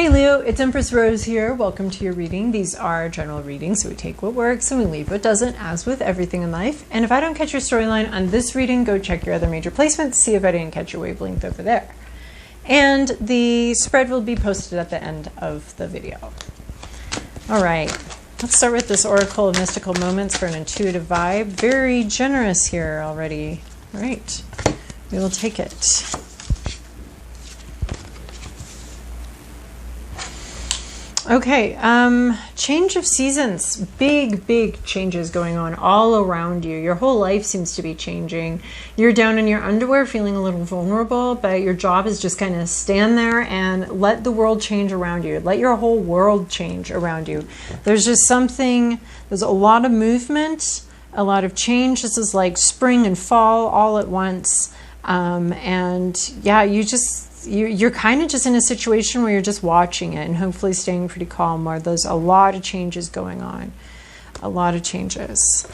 Hey Leo, it's Empress Rose here. Welcome to your reading. These are general readings, so we take what works and we leave what doesn't, as with everything in life. And if I don't catch your storyline on this reading, go check your other major placements, see if I didn't catch your wavelength over there. And the spread will be posted at the end of the video. All right, let's start with this Oracle of Mystical Moments for an intuitive vibe. Very generous here already. All right, we will take it. Okay, change of seasons, big changes going on all around you. Your whole life seems to be changing. You're down in your underwear feeling a little vulnerable, but your job is just kind of stand there and let the world change around you. Let your whole world change around you. There's just something, there's a lot of movement, a lot of change. This is like spring and fall all at once. And yeah, you're kind of just in a situation where you're just watching it and hopefully staying pretty calm, where there's a lot of changes going on. A lot of changes.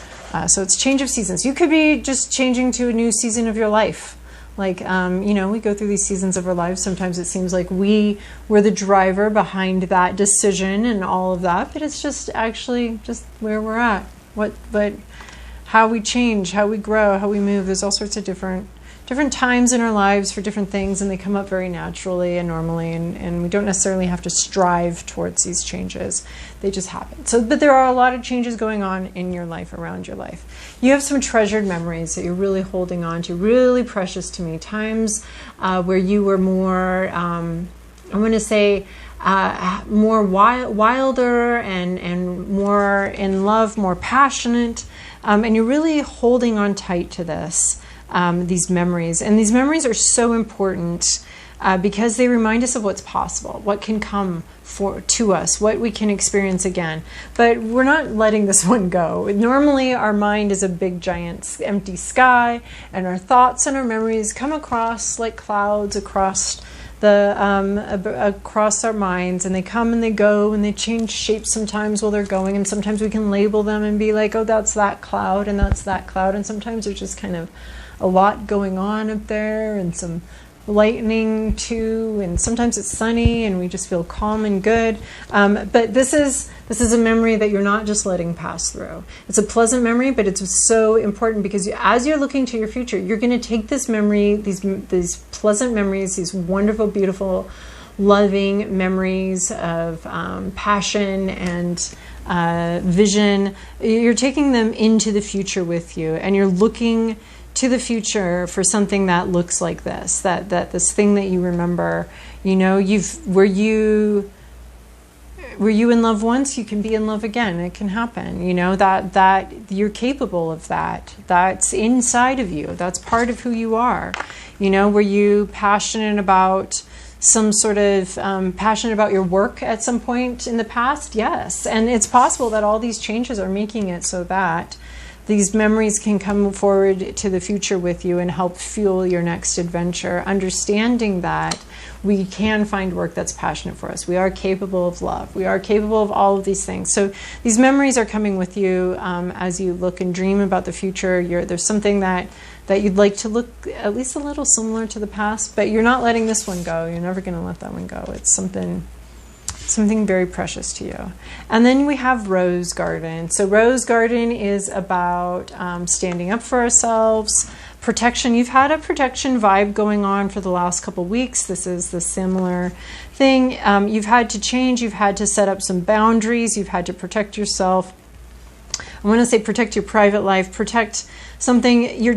So it's change of seasons. You could be just changing to a new season of your life. Like, you know, we go through these seasons of our lives. Sometimes it seems like we were the driver behind that decision and all of that, but it's just actually just where we're at. But how we change, how we grow, how we move. There's all sorts of different times in our lives for different things, and they come up very naturally and normally, and we don't necessarily have to strive towards these changes. They just happen. But there are a lot of changes going on in your life, around your life. You have some treasured memories that you're really holding on to, really precious to me. Times where you were more, I'm going to say, more wilder and more in love, more passionate, and you're really holding on tight to this. These memories. And these memories are so important because they remind us of what's possible, what can come to us, what we can experience again. But we're not letting this one go. Normally our mind is a big giant empty sky, and our thoughts and our memories come across like clouds across across our minds, and they come and they go and they change shapes sometimes while they're going, and sometimes we can label them and be like, oh, that's that cloud and that's that cloud, and sometimes there's just kind of a lot going on up there and some lightning too, and sometimes it's sunny and we just feel calm and good. But this is a memory that you're not just letting pass through. It's a pleasant memory, but it's so important because as you're looking to your future, you're going to take this memory, these pleasant memories, these wonderful, beautiful, loving memories of passion and vision. You're taking them into the future with you, and you're looking to the future for something that looks like this, that this thing that you remember. You know, were you in love once, you can be in love again. It can happen. You know, that you're capable of that. That's inside of you. That's part of who you are. You know, were you passionate about some sort of passionate about your work at some point in the past? Yes. And it's possible that all these changes are making it so that these memories can come forward to the future with you and help fuel your next adventure, understanding that we can find work that's passionate for us. We are capable of love. We are capable of all of these things. So these memories are coming with you as you look and dream about the future. There's something that you'd like to look at least a little similar to the past, but you're not letting this one go. You're never going to let that one go. It's something very precious to you. And then we have Rose Garden. So Rose Garden is about standing up for ourselves, protection. You've had a protection vibe going on for the last couple weeks. This is the similar thing. You've had to change. You've had to set up some boundaries. You've had to protect yourself. I want to say protect your private life, protect something. You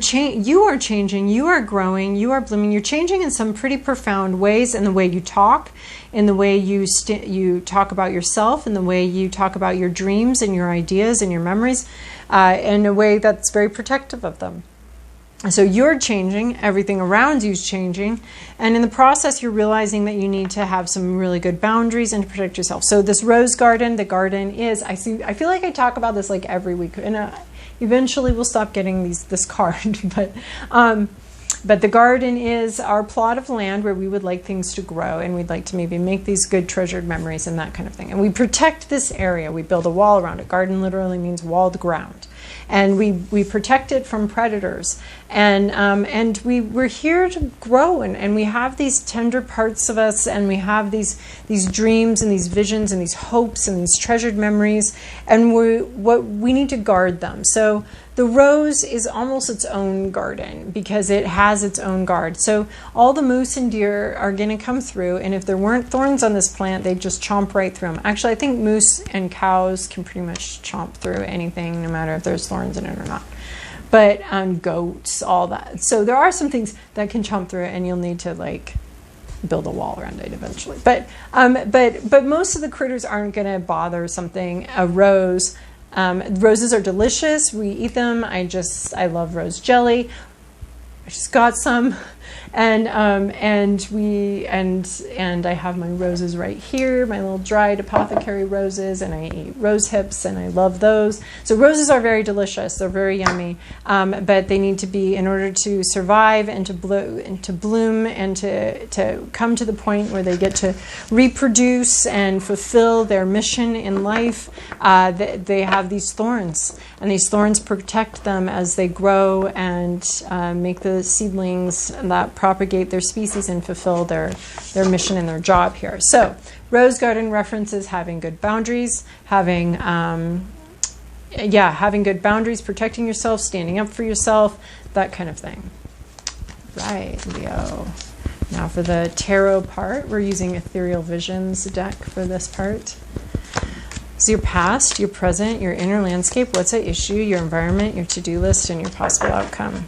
are changing, you are growing, you are blooming. You're changing in some pretty profound ways in the way you talk, in the way you talk about yourself, in the way you talk about your dreams and your ideas and your memories, in a way that's very protective of them. So you're changing, everything around you is changing, and in the process you're realizing that you need to have some really good boundaries and to protect yourself. So this Rose Garden, the garden is, I feel like I talk about this like every week, and eventually we'll stop getting this card, but the garden is our plot of land where we would like things to grow, and we'd like to maybe make these good treasured memories and that kind of thing. And we protect this area. We build a wall around it. Garden literally means walled ground. and we protect it from predators. And we're here to grow, and we have these tender parts of us, and we have these dreams and these visions and these hopes and these treasured memories, and we need to guard them. So the rose is almost its own garden because it has its own guard. So all the moose and deer are going to come through, and if there weren't thorns on this plant, they'd just chomp right through them. Actually, I think moose and cows can pretty much chomp through anything, no matter if there's thorns in it or not. But goats, all that. So there are some things that can chomp through it, and you'll need to like build a wall around it eventually. But most of the critters aren't going to bother something. A rose. Roses are delicious. We eat them. I love rose jelly. I just got some, and I have my roses right here, my little dried apothecary roses, and I eat rose hips, and I love those. So roses are very delicious. They're very yummy, but they need to be, in order to survive and to bloom and to come to the point where they get to reproduce and fulfill their mission in life. They have these thorns, and these thorns protect them as they grow and make the seedlings that propagate their species and fulfill their mission and their job here. So rose garden references having good boundaries, having good boundaries, protecting yourself, standing up for yourself, that kind of thing. Right, Leo. Now for the tarot part, we're using Ethereal Visions deck for this part. So your past, your present, your inner landscape, what's at issue, your environment, your to-do list, and your possible outcome.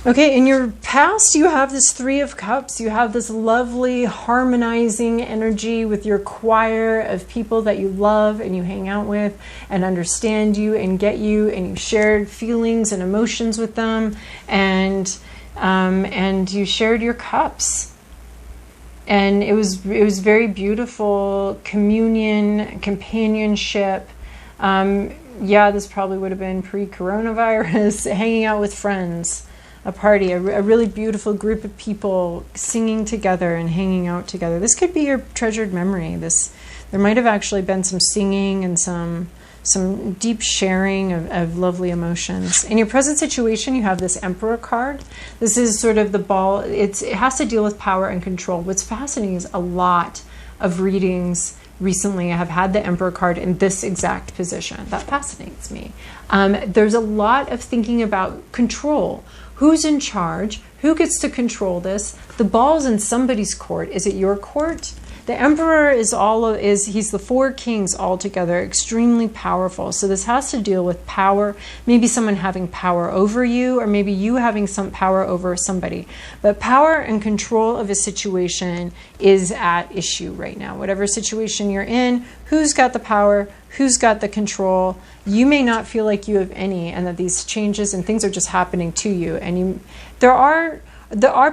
Okay, in your past, you have this Three of Cups. You have this lovely harmonizing energy with your choir of people that you love and you hang out with and understand you and get you, and you shared feelings and emotions with them, and you shared your cups. And it was very beautiful communion, companionship. This probably would have been pre-coronavirus, hanging out with friends. A party, a really beautiful group of people singing together and hanging out together. This could be your treasured memory. There might have actually been some singing and some deep sharing of lovely emotions. In your present situation, you have this Emperor card. This is sort of the ball. It has to deal with power and control. What's fascinating is a lot of readings recently have had the Emperor card in this exact position. That fascinates me. There's a lot of thinking about control. Who's in charge? Who gets to control this? The ball's in somebody's court. Is it your court? The Emperor he's the four kings all together, extremely powerful. So this has to deal with power, maybe someone having power over you, or maybe you having some power over somebody. But power and control of a situation is at issue right now. Whatever situation you're in, who's got the power, who's got the control? You may not feel like you have any, and that these changes and things are just happening to you. And our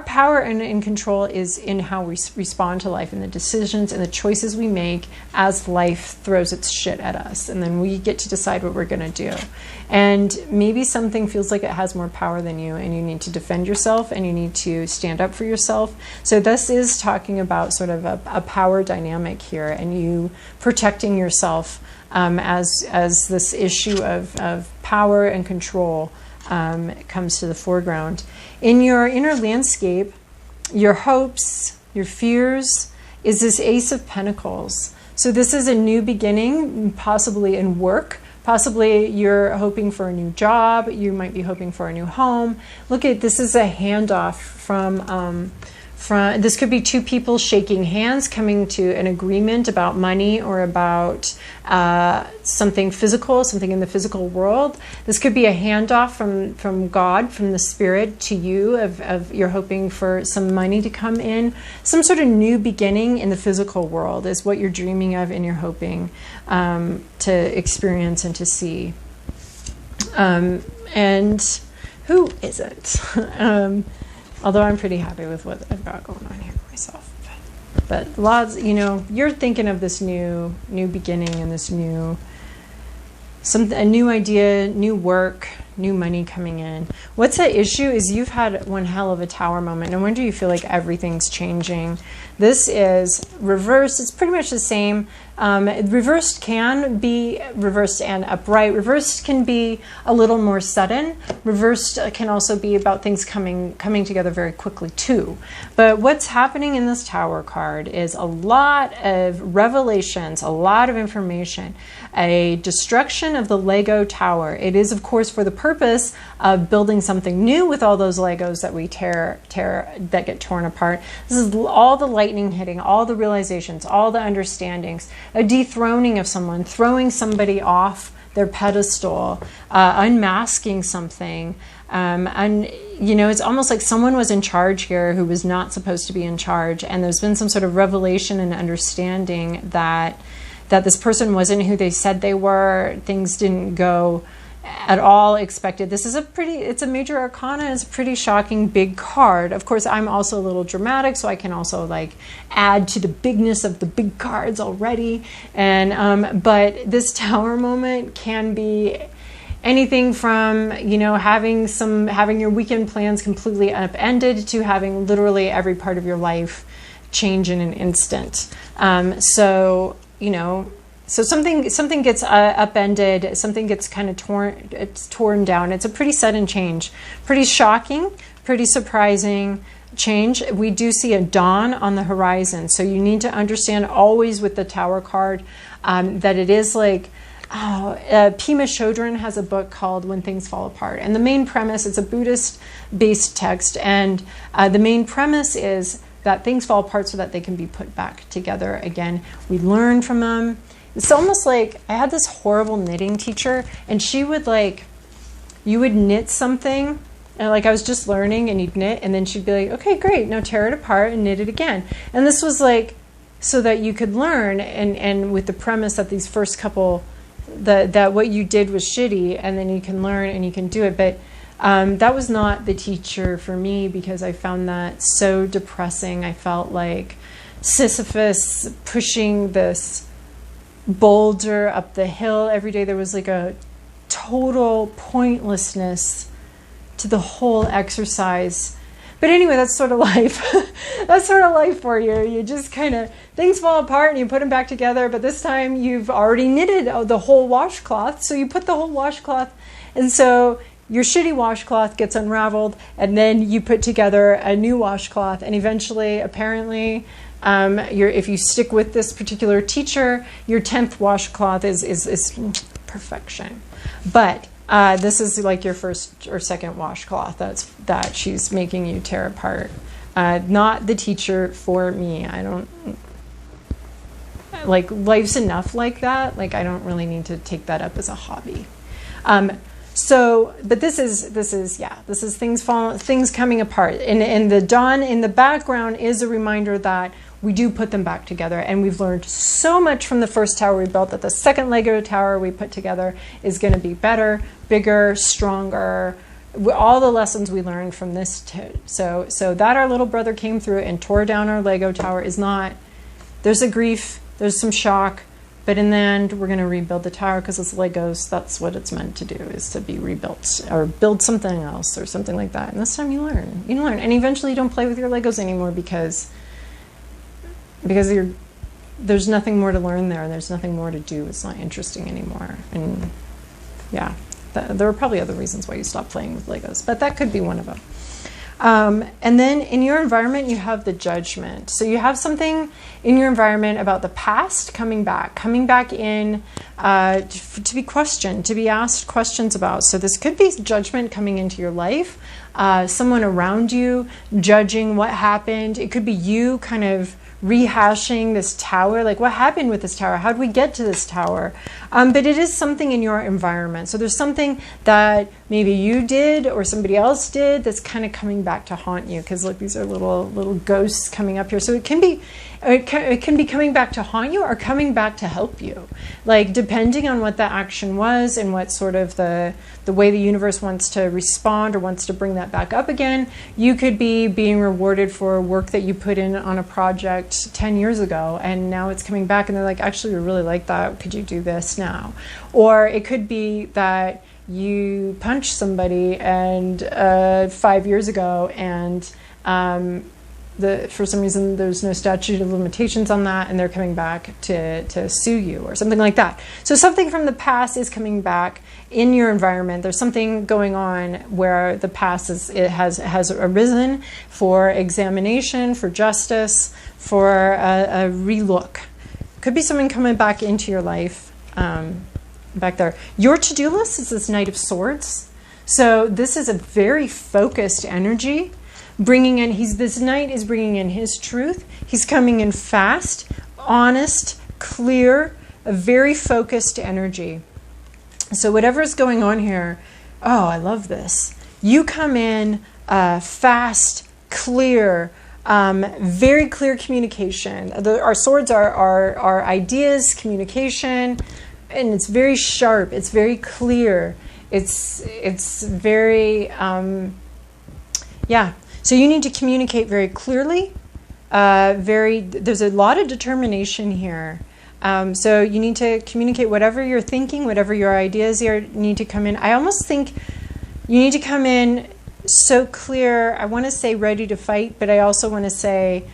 power and control is in how we respond to life and the decisions and the choices we make as life throws its shit at us. And then we get to decide what we're going to do. And maybe something feels like it has more power than you, and you need to defend yourself and you need to stand up for yourself. So this is talking about sort of a power dynamic here, and you protecting yourself as this issue of power and control comes to the foreground. In your inner landscape, your hopes, your fears, is this Ace of Pentacles. So this is a new beginning, possibly in work. Possibly you're hoping for a new job. You might be hoping for a new home. Look at this is a handoff from this could be two people shaking hands, coming to an agreement about money or about something physical, something in the physical world. This could be a handoff from God, from the Spirit to you of you're hoping for some money to come in. Some sort of new beginning in the physical world is what you're dreaming of and you're hoping to experience and to see. And who isn't? Although I'm pretty happy with what I've got going on here myself. But lots, you're thinking of this new beginning and this a new idea, new work, new money coming in. What's the issue is you've had one hell of a tower moment. No wonder you feel like everything's changing. This is reversed. It's pretty much the same. Reversed can be reversed and upright. Reversed can be a little more sudden. Reversed can also be about things coming together very quickly too. But what's happening in this tower card is a lot of revelations, a lot of information, a destruction of the Lego tower. It is, of course, for the purpose of building something new with all those Legos that we tear that get torn apart. This is all the lightning hitting, all the realizations, all the understandings, a dethroning of someone, throwing somebody off their pedestal, unmasking something. And, you know, it's almost like someone was in charge here who was not supposed to be in charge. And there's been some sort of revelation and understanding that this person wasn't who they said they were. Things didn't go at all expected. This is it's a major arcana. It's a pretty shocking big card. Of course, I'm also a little dramatic, so I can also like add to the bigness of the big cards already. And but this tower moment can be anything from, you know, having your weekend plans completely upended to having literally every part of your life change in an instant. So, you know, so something gets upended, something gets kind of torn down. It's a pretty sudden change, pretty shocking, pretty surprising change. We do see a dawn on the horizon. So you need to understand always with the tower card that it is like, Pema Chodron has a book called When Things Fall Apart. And the main premise, it's a Buddhist-based text, and the main premise is that things fall apart so that they can be put back together again. We learn from them. It's almost like I had this horrible knitting teacher, and she would you would knit something, and like I was just learning, and you'd knit, and then she'd be like, okay, great, now tear it apart and knit it again. And this was like so that you could learn, and with the premise that these first couple, that what you did was shitty, and then you can learn and you can do it. But that was not the teacher for me, because I found that so depressing. I felt like Sisyphus pushing this boulder up the hill every day. There was like a total pointlessness to the whole exercise. But anyway, that's sort of life. That's sort of life for you. You just kind of, things fall apart and you put them back together, but this time you've already knitted the whole washcloth, so you put the whole washcloth, and so your shitty washcloth gets unraveled, and then you put together a new washcloth, and eventually, apparently, if you stick with this particular teacher, your 10th washcloth is perfection. But this is like your first or second washcloth that she's making you tear apart. Not the teacher for me. I don't, like, life's enough like that. Like, I don't really need to take that up as a hobby. But this is things coming apart. And the dawn in the background is a reminder that we do put them back together. And we've learned so much from the first tower we built that the second Lego tower we put together is going to be better, bigger, stronger. All the lessons we learned from this too. So that our little brother came through and tore down our Lego tower is not, there's a grief, there's some shock, but in the end, we're going to rebuild the tower because it's Legos. That's what it's meant to do, is to be rebuilt or build something else or something like that. And this time you learn. You learn. And eventually you don't play with your Legos anymore because there's nothing more to learn there and there's nothing more to do. It's not interesting anymore. And yeah, there were probably other reasons why you stopped playing with Legos, but that could be one of them. And then in your environment, you have the judgment. So you have something in your environment about the past coming back in to be questioned, to be asked questions about. So this could be judgment coming into your life, someone around you judging what happened. It could be you kind of rehashing this tower, like what happened with this tower? How did we get to this tower? But it is something in your environment. So there's something that maybe you did or somebody else did that's kind of coming back to haunt you, because like these are little ghosts coming up here. So it can be coming back to haunt you or coming back to help you, like depending on what the action was and what sort of the way the universe wants to respond or wants to bring that back up again. You could be being rewarded for work that you put in on a project 10 years ago, and now it's coming back and they're like, actually, we really like that. Could you do this now? Or it could be that you punched somebody and 5 years ago, and for some reason there's no statute of limitations on that, and they're coming back to sue you or something like that. So something from the past is coming back in your environment. There's something going on where the past has arisen for examination, for justice, for a relook. Could be something coming back into your life back there. Your to-do list is this Knight of Swords. So this is a very focused energy. This knight is bringing in his truth. He's coming in fast, honest, clear, a very focused energy. So whatever is going on here, oh, I love this. You come in fast, clear, very clear communication. Our swords are ideas, communication, and it's very sharp. It's very clear. It's very, yeah. So you need to communicate very clearly. There's a lot of determination here. So you need to communicate whatever you're thinking, whatever your ideas are, need to come in. I almost think you need to come in so clear. I want to say ready to fight, but I also want to say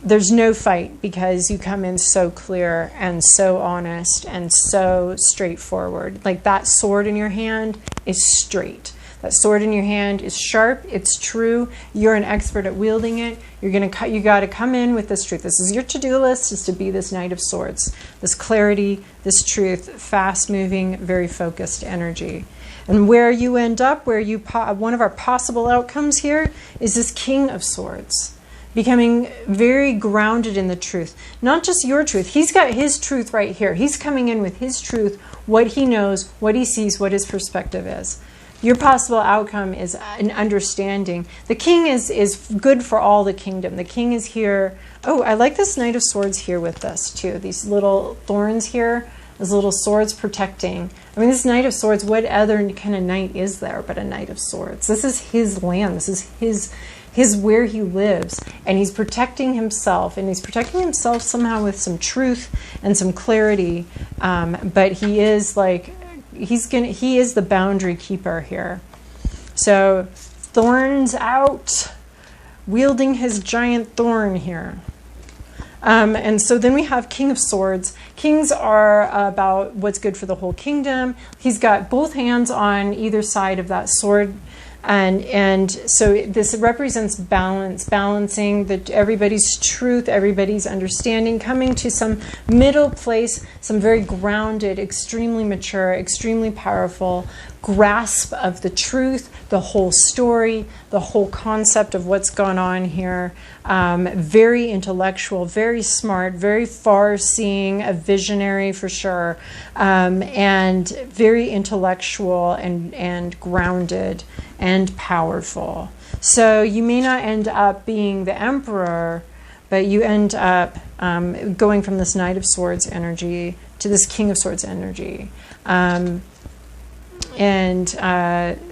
there's no fight, because you come in so clear and so honest and so straightforward. Like that sword in your hand is straight. That sword in your hand is sharp. It's true. You're an expert at wielding it. You got to come in with this truth. This is your to-do list, is to be this Knight of Swords, this clarity, this truth, fast-moving, very focused energy. And where you end up, one of our possible outcomes here is this King of Swords, becoming very grounded in the truth. Not just your truth. He's got his truth right here. He's coming in with his truth, what he knows, what he sees, what his perspective is. Your possible outcome is an understanding. The king is good for all the kingdom. The king is here. Oh, I like this Knight of Swords here with us too. These little thorns here, those little swords protecting. I mean, this Knight of Swords, what other kind of knight is there but a Knight of Swords? This is his land. This is his where he lives, and he's protecting himself, and he's protecting himself somehow with some truth and some clarity. But he is like, he is the boundary keeper here. So thorns out, wielding his giant thorn here. And so then we have King of Swords. Kings are about what's good for the whole kingdom. He's got both hands on either side of that sword. And so this represents balance, balancing everybody's truth, everybody's understanding, coming to some middle place, some very grounded, extremely mature, extremely powerful grasp of the truth, the whole story, the whole concept of what's gone on here. Very intellectual, very smart, very far-seeing, a visionary for sure, and very intellectual and grounded and powerful. So you may not end up being the emperor, but you end up going from this Knight of Swords energy to this King of Swords energy.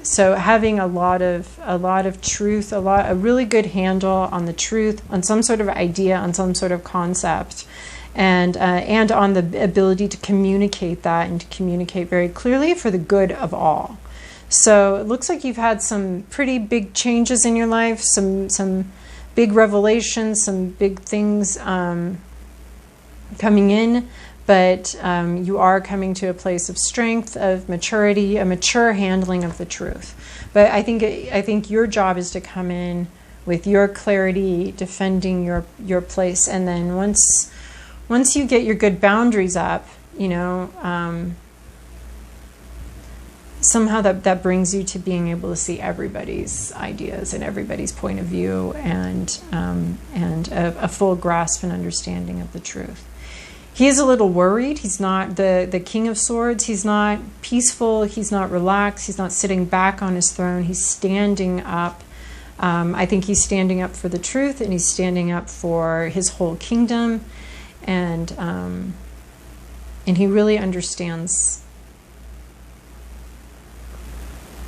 So having a lot of truth, a really good handle on the truth, on some sort of idea, on some sort of concept, and on the ability to communicate that and to communicate very clearly for the good of all. So it looks like you've had some pretty big changes in your life, some big revelations, some big things coming in. But you are coming to a place of strength, of maturity, a mature handling of the truth. But I think your job is to come in with your clarity, defending your place, and then once you get your good boundaries up, somehow that brings you to being able to see everybody's ideas and everybody's point of view, and a full grasp and understanding of the truth. He is a little worried. He's not the King of Swords. He's not peaceful. He's not relaxed. He's not sitting back on his throne. He's standing up. I think he's standing up for the truth, and he's standing up for his whole kingdom, and he really understands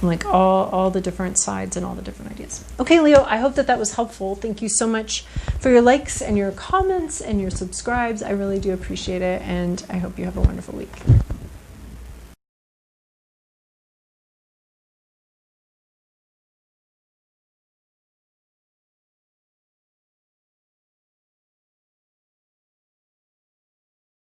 like all the different sides and all the different ideas. Okay, Leo, I hope that was helpful. Thank you so much for your likes and your comments and your subscribes. I really do appreciate it, and I hope you have a wonderful week.